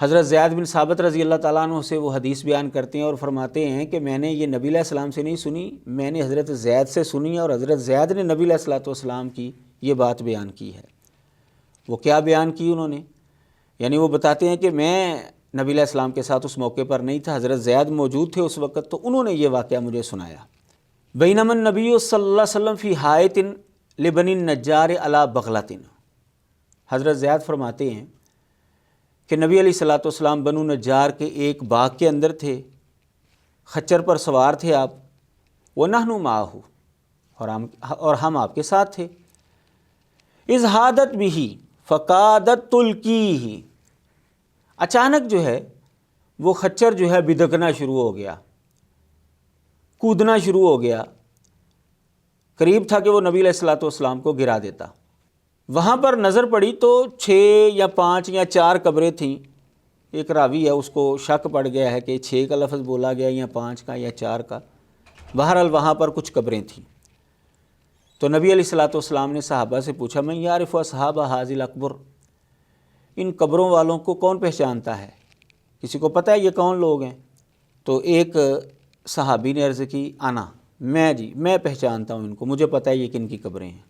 حضرت زید بن ثابت رضی اللہ تعالیٰ عنہ سے وہ حدیث بیان کرتے ہیں اور فرماتے ہیں کہ میں نے یہ نبی علیہ السلام سے نہیں سنی، میں نے حضرت زید سے سنی اور حضرت زید نے نبی علیہ السلام کی یہ بات بیان کی ہے۔ وہ کیا بیان کی انہوں نے؟ یعنی وہ بتاتے ہیں کہ میں نبی علیہ السلام کے ساتھ اس موقع پر نہیں تھا، حضرت زید موجود تھے اس وقت، تو انہوں نے یہ واقعہ مجھے سنایا۔ بینما النبی صلی اللہ علیہ وسلم فی حائط لبنی النجار علی بغلۃ، حضرت زید فرماتے ہیں کہ نبی علیہ السلام بنو نجار کے ایک باغ کے اندر تھے، خچر پر سوار تھے آپ، وَنَحْنُ مَعَهُ، اور ہم آپ کے ساتھ تھے۔ اذ حادت بہ فقادت تلقیہ، اچانک جو ہے وہ خچر جو ہے بدکنا شروع ہو گیا، کودنا شروع ہو گیا، قریب تھا کہ وہ نبی علیہ السلام کو گرا دیتا۔ وہاں پر نظر پڑی تو 6 یا 5 یا 4 قبریں تھیں۔ ایک راوی ہے اس کو شک پڑ گیا ہے کہ 6 کا لفظ بولا گیا یا 5 کا یا 4 کا، بہرحال وہاں پر کچھ قبریں تھیں۔ تو نبی علیہ السلام نے صحابہ سے پوچھا من یعرف اصحاب هذه الاقبر، ان قبروں والوں کو کون پہچانتا ہے؟ کسی کو پتہ ہے یہ کون لوگ ہیں؟ تو ایک صحابی نے عرض کی انا، میں پہچانتا ہوں ان کو، مجھے پتہ ہے یہ کن کی قبریں ہیں۔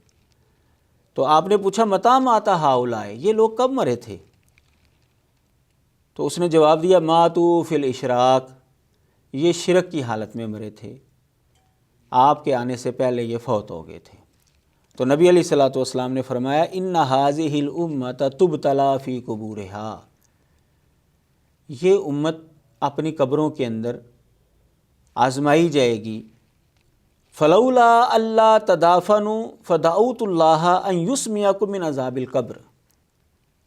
تو آپ نے پوچھا متى مات هؤلاء، یہ لوگ کب مرے تھے؟ تو اس نے جواب دیا ماتوا فی الاشراق، یہ شرک کی حالت میں مرے تھے، آپ کے آنے سے پہلے یہ فوت ہو گئے تھے۔ تو نبی علیہ السلام نے فرمایا ان هذه الامة تبتلى فی قبورها، یہ امت اپنی قبروں کے اندر آزمائی جائے گی۔ فلولا اللہ تدافنوا فدعوت اللہ ان یسمعکم من عذاب القبر،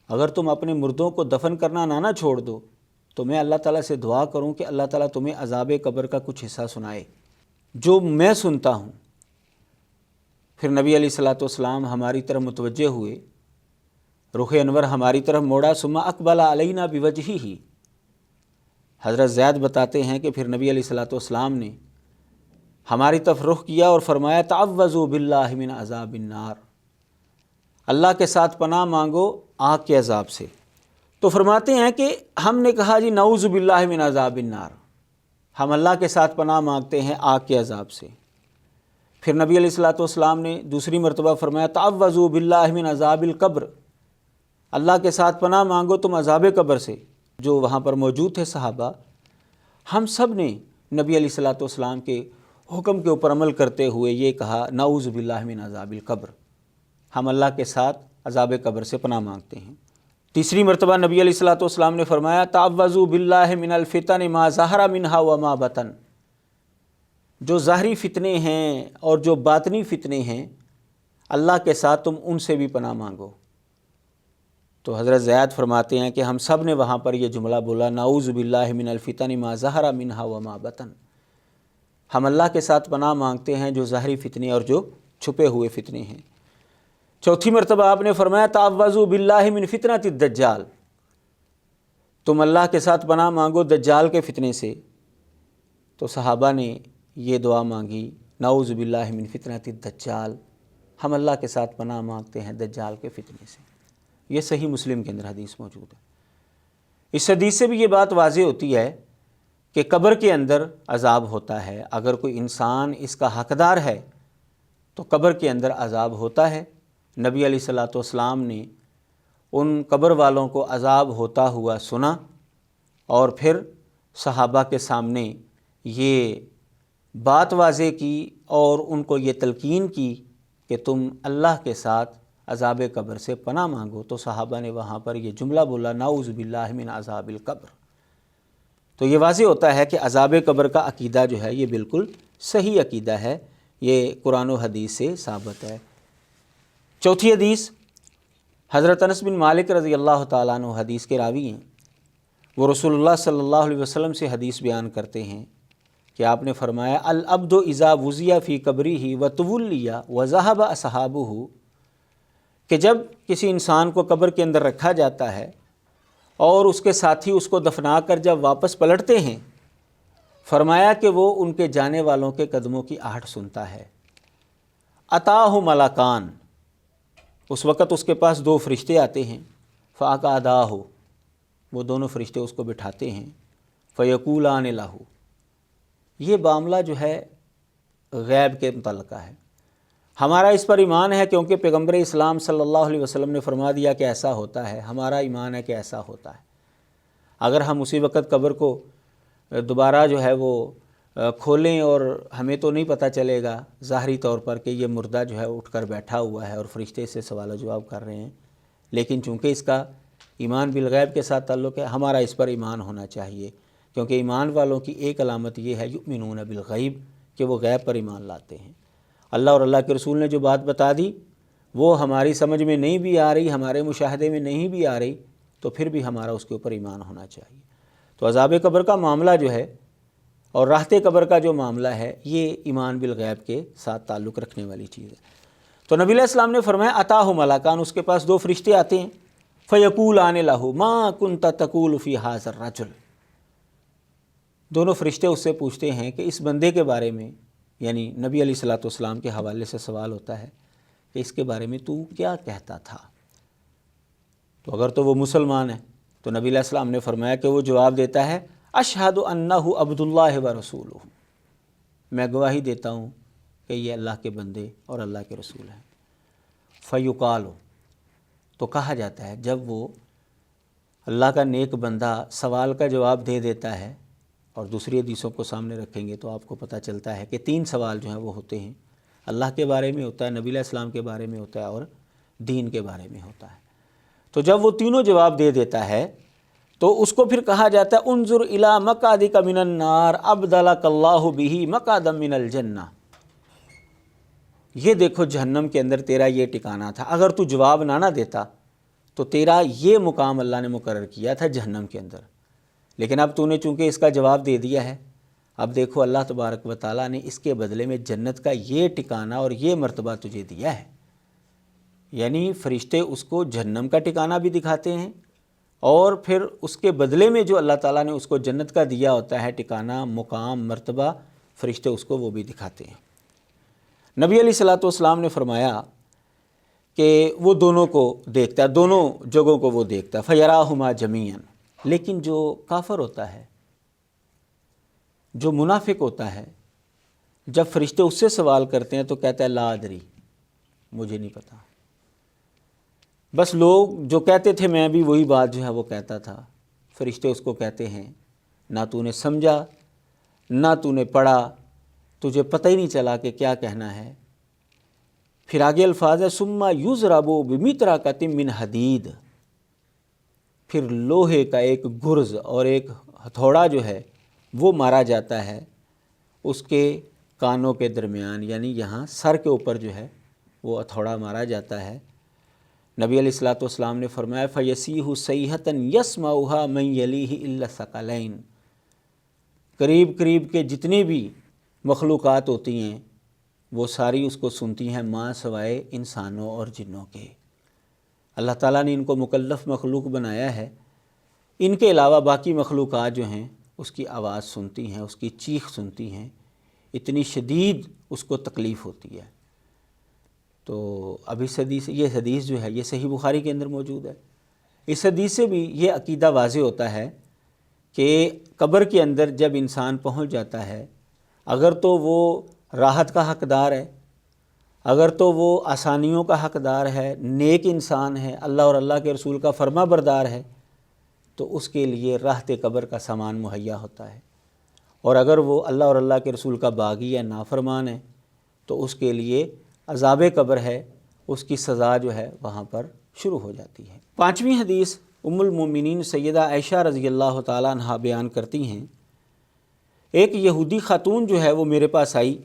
اگر تم اپنے مردوں کو دفن کرنا نہ چھوڑ دو تو میں اللہ تعالیٰ سے دعا کروں کہ اللہ تعالیٰ تمہیں عذاب قبر کا کچھ حصہ سنائے جو میں سنتا ہوں۔ پھر نبی علیہ السلام ہماری طرف متوجہ ہوئے، رخ انور ہماری طرف موڑا، ثم اقبل علینا بوجہہ، حضرت زید بتاتے ہیں کہ پھر نبی علیہ السلام نے ہماری طرف رخ کیا اور فرمایا تعوذوا باللہ من عذاب النار، اللہ کے ساتھ پناہ مانگو آگ کے عذاب سے۔ تو فرماتے ہیں کہ ہم نے کہا جی نعوذ باللہ من عذاب النار، ہم اللہ کے ساتھ پناہ مانگتے ہیں آگ کے عذاب سے۔ پھر نبی علیہ السلام نے دوسری مرتبہ فرمایا تعوذوا باللہ من عذاب القبر، اللہ کے ساتھ پناہ مانگو تم عذاب قبر سے۔ جو وہاں پر موجود تھے صحابہ، ہم سب نے نبی علیہ السلام کے حکم کے اوپر عمل کرتے ہوئے یہ کہا نعوذ باللہ من عذاب القبر، ہم اللہ کے ساتھ عذاب قبر سے پناہ مانگتے ہیں۔ تیسری مرتبہ نبی علیہ السلام نے فرمایا تعوذوا باللہ من الفتن ما ظہر منہا وما بطن، جو ظاہری فتنے ہیں اور جو باطنی فتنے ہیں اللہ کے ساتھ تم ان سے بھی پناہ مانگو۔ تو حضرت زید فرماتے ہیں کہ ہم سب نے وہاں پر یہ جملہ بولا نعوذ باللہ من الفتن ما ظہر منہا وما بطن، ہم اللہ کے ساتھ پناہ مانگتے ہیں جو ظاہری فتنے اور جو چھپے ہوئے فتنے ہیں۔ چوتھی مرتبہ آپ نے فرمایا تعوذوا باللہ من فتنۃ الدجال، تم اللہ کے ساتھ پناہ مانگو دجال کے فتنے سے۔ تو صحابہ نے یہ دعا مانگی نعوذ باللہ من فتنۃ الدجال، ہم اللہ کے ساتھ پناہ مانگتے ہیں دجال کے فتنے سے۔ یہ صحیح مسلم کے اندر حدیث موجود ہے۔ اس حدیث سے بھی یہ بات واضح ہوتی ہے کہ قبر کے اندر عذاب ہوتا ہے، اگر کوئی انسان اس کا حقدار ہے تو قبر کے اندر عذاب ہوتا ہے۔ نبی علیہ السلام نے ان قبر والوں کو عذاب ہوتا ہوا سنا اور پھر صحابہ کے سامنے یہ بات واضح کی اور ان کو یہ تلقین کی کہ تم اللہ کے ساتھ عذاب قبر سے پناہ مانگو۔ تو صحابہ نے وہاں پر یہ جملہ بولا نعوذ باللہ من عذاب القبر۔ تو یہ واضح ہوتا ہے کہ عذاب قبر کا عقیدہ جو ہے یہ بالکل صحیح عقیدہ ہے، یہ قرآن و حدیث سے ثابت ہے۔ چوتھی حدیث، حضرت انس بن مالک رضی اللہ تعالیٰ عنہ حدیث کے راوی ہیں، وہ رسول اللہ صلی اللہ علیہ وسلم سے حدیث بیان کرتے ہیں کہ آپ نے فرمایا العبد اذا وضع فی قبرہ وتولی وذهب اصحابہ، کہ جب کسی انسان کو قبر کے اندر رکھا جاتا ہے اور اس کے ساتھی اس کو دفنا کر جب واپس پلٹتے ہیں، فرمایا کہ وہ ان کے جانے والوں کے قدموں کی آہٹ سنتا ہے۔ اتاہ ملکان، اس وقت اس کے پاس 2 فرشتے آتے ہیں، فاقعداہ، وہ دونوں فرشتے اس کو بٹھاتے ہیں، فیقولان لہ، یہ معاملہ جو ہے غیب کے متعلقہ ہے، ہمارا اس پر ایمان ہے کیونکہ پیغمبر اسلام صلی اللہ علیہ وسلم نے فرما دیا کہ ایسا ہوتا ہے، ہمارا ایمان ہے کہ ایسا ہوتا ہے۔ اگر ہم اسی وقت قبر کو دوبارہ جو ہے وہ کھولیں اور ہمیں تو نہیں پتہ چلے گا ظاہری طور پر کہ یہ مردہ جو ہے اٹھ کر بیٹھا ہوا ہے اور فرشتے سے سوال و جواب کر رہے ہیں، لیکن چونکہ اس کا ایمان بالغیب کے ساتھ تعلق ہے، ہمارا اس پر ایمان ہونا چاہیے، کیونکہ ایمان والوں کی ایک علامت یہ ہے یؤمنون بالغیب، کہ وہ غیب پر ایمان لاتے ہیں۔ اللہ اور اللہ کے رسول نے جو بات بتا دی وہ ہماری سمجھ میں نہیں بھی آ رہی، ہمارے مشاہدے میں نہیں بھی آ رہی، تو پھر بھی ہمارا اس کے اوپر ایمان ہونا چاہیے۔ تو عذاب قبر کا معاملہ جو ہے اور راحت قبر کا جو معاملہ ہے، یہ ایمان بالغیب کے ساتھ تعلق رکھنے والی چیز ہے۔ تو نبی علیہ السلام نے فرمایا اتاہ ملکان، اس کے پاس دو فرشتے آتے ہیں، فیقولان لہ ما کنت تقول فی ھذا الرجل، دونوں فرشتے اس سے پوچھتے ہیں کہ اس بندے کے بارے میں، یعنی نبی علیہ الصلوۃ والسلام کے حوالے سے سوال ہوتا ہے کہ اس کے بارے میں تو کیا کہتا تھا؟ تو اگر تو وہ مسلمان ہے تو نبی علیہ السلام نے فرمایا کہ وہ جواب دیتا ہے اشہد انہ عبد اللہ و رسولہ، میں گواہی دیتا ہوں کہ یہ اللہ کے بندے اور اللہ کے رسول ہیں۔ فیقال، تو کہا جاتا ہے جب وہ اللہ کا نیک بندہ سوال کا جواب دے دیتا ہے، اور دوسری حدیثوں کو سامنے رکھیں گے تو آپ کو پتہ چلتا ہے کہ 3 سوال جو ہیں وہ ہوتے ہیں، اللہ کے بارے میں ہوتا ہے، نبی علیہ السلام کے بارے میں ہوتا ہے، اور دین کے بارے میں ہوتا ہے۔ تو جب وہ تینوں جواب دے دیتا ہے تو اس کو پھر کہا جاتا ہے انظر الی مقعدک من النار ابدلک اللہ بہ مقعدا من الجنہ، یہ دیکھو جہنم کے اندر تیرا یہ ٹھکانہ تھا، اگر تو جواب نہ دیتا تو تیرا یہ مقام اللہ نے مقرر کیا تھا جہنم کے اندر، لیکن اب تو نے چونکہ اس کا جواب دے دیا ہے، اب دیکھو اللہ تبارک و تعالیٰ نے اس کے بدلے میں جنت کا یہ ٹھکانہ اور یہ مرتبہ تجھے دیا ہے۔ یعنی فرشتے اس کو جہنم کا ٹھکانہ بھی دکھاتے ہیں، اور پھر اس کے بدلے میں جو اللہ تعالیٰ نے اس کو جنت کا دیا ہوتا ہے ٹھکانہ، مقام، مرتبہ، فرشتے اس کو وہ بھی دکھاتے ہیں۔ نبی علیہ الصلوۃ والسلام نے فرمایا کہ وہ دونوں کو دیکھتا ہے، دونوں جگہوں کو وہ دیکھتا ہے، فیراہما جمیعا، لیکن جو کافر ہوتا ہے، جو منافق ہوتا ہے، جب فرشتے اس سے سوال کرتے ہیں تو کہتا ہے لا ادری، مجھے نہیں پتا، بس لوگ جو کہتے تھے میں بھی وہی بات جو ہے وہ کہتا تھا۔ فرشتے اس کو کہتے ہیں نہ تو نے سمجھا نہ تو نے پڑھا، تجھے پتہ ہی نہیں چلا کہ کیا کہنا ہے۔ پھر آگے الفاظ ہے ثم یضرب بمطرقۃ من حدید، پھر لوہے کا ایک گرز اور ایک ہتھوڑا جو ہے وہ مارا جاتا ہے اس کے کانوں کے درمیان، یعنی یہاں سر کے اوپر جو ہے وہ ہتھوڑا مارا جاتا ہے۔ نبی علیہ الصلوۃ والسلام نے فرمایا فَيَسِيحُ صَيْحَةً يَسْمَعُهَا مَنْ يَلِيهِ إِلَّا الثَّقَلَيْنِ، قریب قریب کے جتنی بھی مخلوقات ہوتی ہیں وہ ساری اس کو سنتی ہیں ماں سوائے انسانوں اور جنوں کے۔ اللہ تعالیٰ نے ان کو مکلف مخلوق بنایا ہے، ان کے علاوہ باقی مخلوقات جو ہیں اس کی آواز سنتی ہیں، اس کی چیخ سنتی ہیں، اتنی شدید اس کو تکلیف ہوتی ہے۔ تو اب اس حدیث، یہ حدیث جو ہے یہ صحیح بخاری کے اندر موجود ہے۔ اس حدیث سے بھی یہ عقیدہ واضح ہوتا ہے کہ قبر کے اندر جب انسان پہنچ جاتا ہے، اگر تو وہ راحت کا حقدار ہے، اگر تو وہ آسانیوں کا حقدار ہے، نیک انسان ہے، اللہ اور اللہ کے رسول کا فرما بردار ہے، تو اس کے لیے راحت قبر کا سامان مہیا ہوتا ہے، اور اگر وہ اللہ اور اللہ کے رسول کا باغی یا نافرمان ہے تو اس کے لیے عذاب قبر ہے، اس کی سزا جو ہے وہاں پر شروع ہو جاتی ہے۔ 5ویں حدیث ام المومنین سیدہ عائشہ رضی اللہ تعالیٰ عنہا بیان کرتی ہیں، ایک یہودی خاتون جو ہے وہ میرے پاس آئی،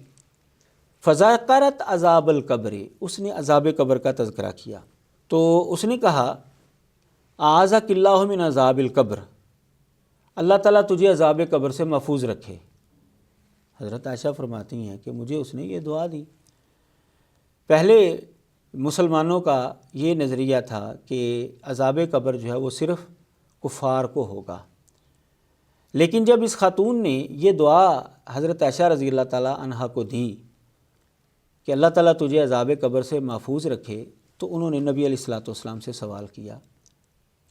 فذکرت عذاب القبر، اس نے عذاب قبر کا تذکرہ کیا، تو اس نے کہا اعاذک اللہ من عذاب القبر، اللہ تعالیٰ تجھے عذاب قبر سے محفوظ رکھے۔ حضرت عائشہ فرماتی ہیں کہ مجھے اس نے یہ دعا دی۔ پہلے مسلمانوں کا یہ نظریہ تھا کہ عذاب قبر جو ہے وہ صرف کفار کو ہوگا، لیکن جب اس خاتون نے یہ دعا حضرت عائشہ رضی اللہ تعالیٰ عنہا کو دی کہ اللہ تعالیٰ تجھے عذاب قبر سے محفوظ رکھے، تو انہوں نے نبی علیہ الصلوۃ والسلام سے سوال کیا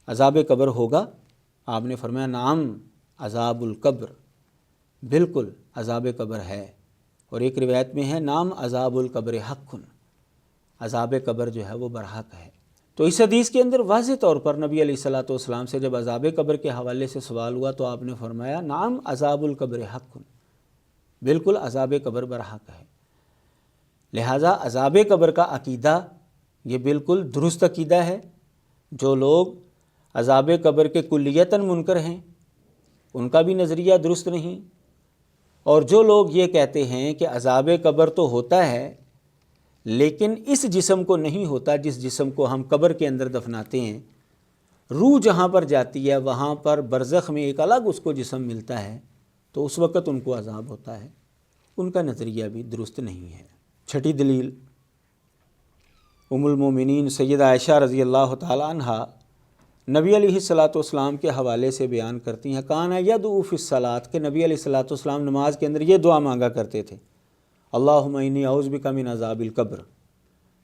عذاب قبر ہوگا؟ آپ نے فرمایا نعم عذاب القبر، بالکل عذاب قبر ہے، اور ایک روایت میں ہے نعم عذاب القبر حق، عذاب قبر جو ہے وہ برحق ہے۔ تو اس حدیث کے اندر واضح طور پر نبی علیہ الصلوۃ والسلام سے جب عذاب قبر کے حوالے سے سوال ہوا تو آپ نے فرمایا نعم عذاب القبر حق، بالکل عذاب قبر برحق ہے۔ لہٰذا عذاب قبر کا عقیدہ یہ بالکل درست عقیدہ ہے۔ جو لوگ عذاب قبر کے کلیتاً منکر ہیں ان کا بھی نظریہ درست نہیں، اور جو لوگ یہ کہتے ہیں کہ عذاب قبر تو ہوتا ہے لیکن اس جسم کو نہیں ہوتا جس جسم کو ہم قبر کے اندر دفناتے ہیں، روح جہاں پر جاتی ہے وہاں پر برزخ میں ایک الگ اس کو جسم ملتا ہے تو اس وقت ان کو عذاب ہوتا ہے، ان کا نظریہ بھی درست نہیں ہے۔ چھٹی دلیل ام المومنین سیدہ عائشہ رضی اللہ تعالی عنہا نبی علیہ الصلوۃ والسلام کے حوالے سے بیان کرتی ہیں کان یدعو فی الصلاۃ، کہ نبی علیہ الصلوۃ والسلام نماز کے اندر یہ دعا مانگا کرتے تھے، اللہم انی اعوذ بک من عذاب القبر،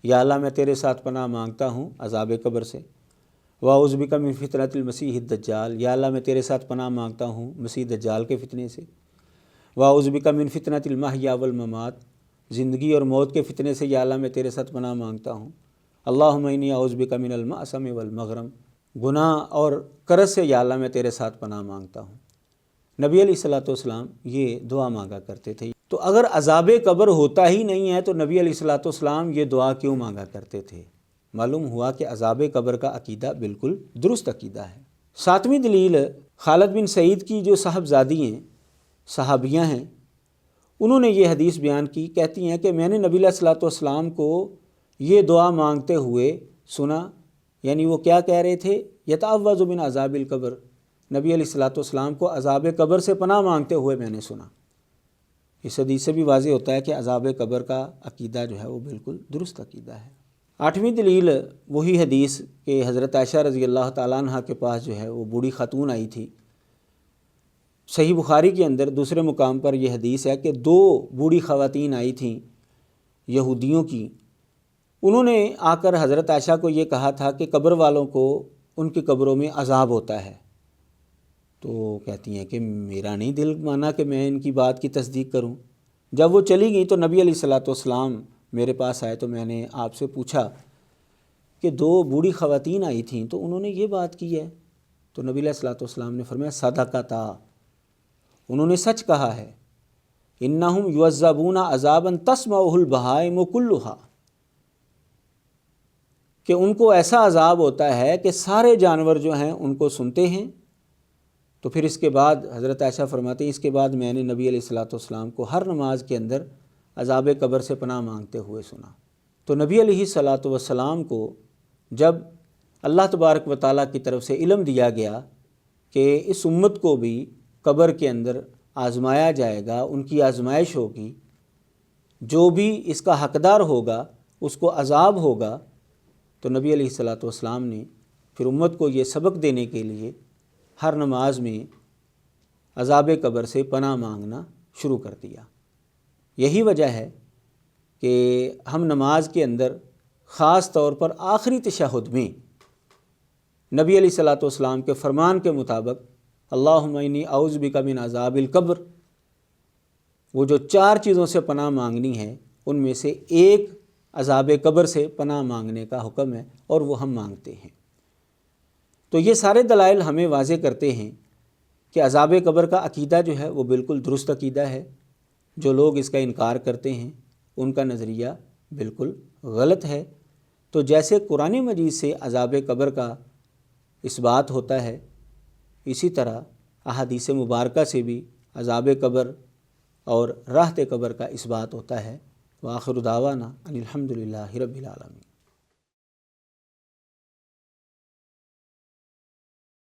یا اللہ میں تیرے ساتھ پناہ مانگتا ہوں عذاب قبر سے، واعوذ بک من فتنۃ المسیح الدجال، یا اللہ میں تیرے ساتھ پناہ مانگتا ہوں مسیح دجال کے فتنے سے، واعوذ بک من فتنۃ المحیا والممات، زندگی اور موت کے فتنے سے یا اللہ میں تیرے ساتھ پناہ مانگتا ہوں، اللہم انی اعوذ بک من المأثم والمغرم، گناہ اور قرض سے یا اللہ میں تیرے ساتھ پناہ مانگتا ہوں۔ نبی علیہ الصلوۃ والسلام یہ دعا مانگا کرتے تھے۔ تو اگر عذاب قبر ہوتا ہی نہیں ہے تو نبی علیہ الصلوۃ والسلام یہ دعا کیوں مانگا کرتے تھے؟ معلوم ہوا کہ عذاب قبر کا عقیدہ بالکل درست عقیدہ ہے۔ ساتویں دلیل خالد بن سعید کی جو صاحبزادی ہیں، صحابیاں ہیں، انہوں نے یہ حدیث بیان کی، کہتی ہیں کہ میں نے نبی علیہ الصلوۃ والسلام کو یہ دعا مانگتے ہوئے سنا، یعنی وہ کیا کہہ رہے تھے، یتعوذ من عذاب القبر، نبی علیہ الصلوۃ والسلام کو عذاب قبر سے پناہ مانگتے ہوئے میں نے سنا۔ اس حدیث سے بھی واضح ہوتا ہے کہ عذاب قبر کا عقیدہ جو ہے وہ بالکل درست عقیدہ ہے۔ آٹھویں دلیل وہی حدیث کہ حضرت عائشہ رضی اللہ تعالیٰ عنہ کے پاس جو ہے وہ بوڑھی خاتون آئی تھی۔ صحیح بخاری کے اندر دوسرے مقام پر یہ حدیث ہے کہ دو بوڑھی خواتین آئی تھیں یہودیوں کی، انہوں نے آ کر حضرت عائشہ کو یہ کہا تھا کہ قبر والوں کو ان کی قبروں میں عذاب ہوتا ہے، تو کہتی ہیں کہ میرا نہیں دل مانا کہ میں ان کی بات کی تصدیق کروں۔ جب وہ چلی گئیں تو نبی علیہ الصلوۃ والسلام میرے پاس آئے تو میں نے آپ سے پوچھا کہ دو بوڑھی خواتین آئی تھیں تو انہوں نے یہ بات کی ہے، تو نبی علیہ الصلوۃ والسلام نے فرمایا صدقتا، انہوں نے سچ کہا ہے، انہم یعذبون عذابا تسمعہ البہائم کلھا، کہ ان کو ایسا عذاب ہوتا ہے کہ سارے جانور جو ہیں ان کو سنتے ہیں۔ تو پھر اس کے بعد حضرت عائشہ فرماتے ہیں اس کے بعد میں نے نبی علیہ الصلوۃ والسلام کو ہر نماز کے اندر عذاب قبر سے پناہ مانگتے ہوئے سنا۔ تو نبی علیہ الصلوۃ والسلام کو جب اللہ تبارک و تعالیٰ کی طرف سے علم دیا گیا کہ اس امت کو بھی قبر کے اندر آزمایا جائے گا، ان کی آزمائش ہوگی، جو بھی اس کا حقدار ہوگا اس کو عذاب ہوگا، تو نبی علیہ الصلوۃ والسلام نے پھر امت کو یہ سبق دینے کے لیے ہر نماز میں عذاب قبر سے پناہ مانگنا شروع کر دیا۔ یہی وجہ ہے کہ ہم نماز کے اندر خاص طور پر آخری تشہد میں نبی علیہ الصلوۃ والسلام کے فرمان کے مطابق اللہم انی اعوذ بک من عذاب القبر، وہ جو چار چیزوں سے پناہ مانگنی ہے ان میں سے ایک عذاب قبر سے پناہ مانگنے کا حکم ہے، اور وہ ہم مانگتے ہیں۔ تو یہ سارے دلائل ہمیں واضح کرتے ہیں کہ عذاب قبر کا عقیدہ جو ہے وہ بالکل درست عقیدہ ہے۔ جو لوگ اس کا انکار کرتے ہیں ان کا نظریہ بالکل غلط ہے۔ تو جیسے قرآن مجید سے عذاب قبر کا اس بات ہوتا ہے، اسی طرح احادیث مبارکہ سے بھی عذاب قبر اور راحت قبر کا اس بات ہوتا ہے۔ وآخر دعوانا ان الحمد للہ رب العالمین۔